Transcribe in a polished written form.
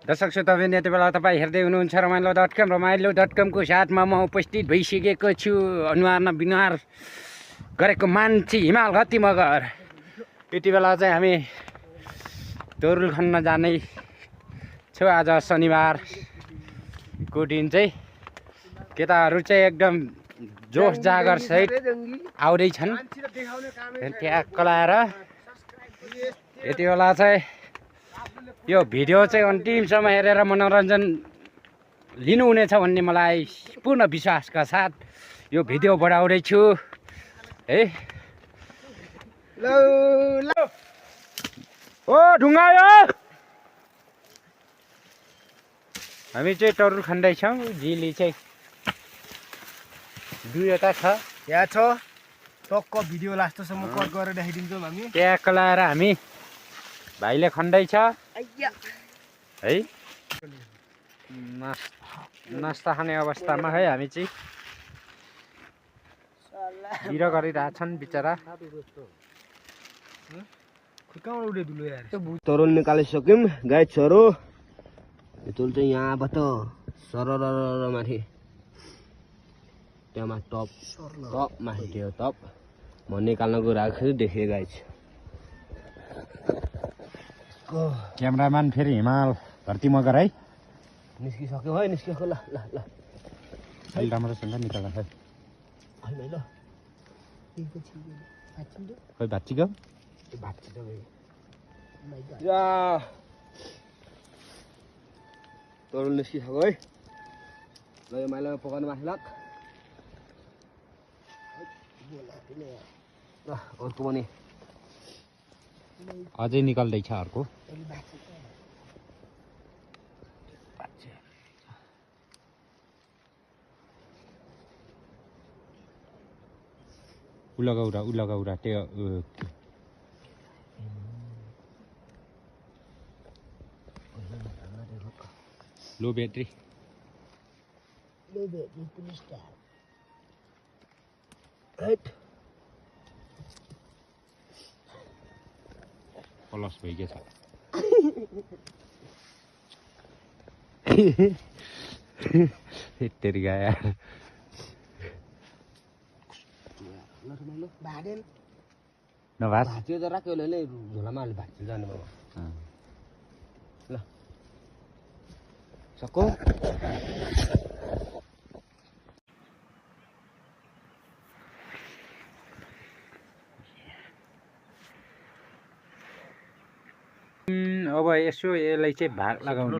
दर्शक श्रोता यति बेला तपाईँ हेर्दै हुनुहुन्छ रमाइलो.com को साथमा म उपस्थित भइसकेको छु। अनुहार न बिनुहार गरेको मान्छे हिमाल गति मगर। यति बेला चाहिँ हामी तरुल खन्न जाने छु। आज शनिबारको दिन चाहिँ केटाहरू चाहिँ एकदम जोस जागर सहित आउँदैछन् त्यहाँ कलाएर। यति बेला चाहिँ यो भिडियो चाहिँ अन्तिमसम्म हेरेर मनोरञ्जन लिनुहुनेछ भन्ने मलाई पूर्ण विश्वासका साथ यो भिडियो बढाउँदैछु है। ओ ढुङ्गा यो हामी चाहिँ तरुल खन्दैछौँ। झिली चाहिँ दुईवटा छ यहाँ छ टक्क भिडियो लास्टसम्म कट गरेर देखाइदिन्छौँ हामी। त्यहाँ कलाएर हामी भाइले खन्दैछ है। नास्ता खाने अवस्थामा है हामी चाहिँ बिर गरिरहेछन् बिचरा। तरुल निकालिसक्यौँ गाई छोरो। तरुल चाहिँ यहाँबाट सरर माथि त्यहाँमा टप माथि त्यो टप म निकाल्नको राख्छु देखेँ गाई। क्यामेराम्यान फेरि हिमाल घरती मगर है। निस्किसक्यो है निस्किसक्यो ल ल ल अहिले राम्रोसँग निकाल्दा खै खोइ भाँच्चिको तरुल निस्किसक्यो है। ल यो माइलामा पकाउनु माथि लाग ल अर्को पनि अझै निकाल्दैछ अर्को। उलगौरा त्यो लो ब्याट्री प्लस भइगएछ। तेरी गया नभास भाँच्यो त राख्यो भने झोलामा अलि भाँच्यो जानु बाबा ल सक्यो। अब यसो यसलाई चाहिँ भाग लगाउनु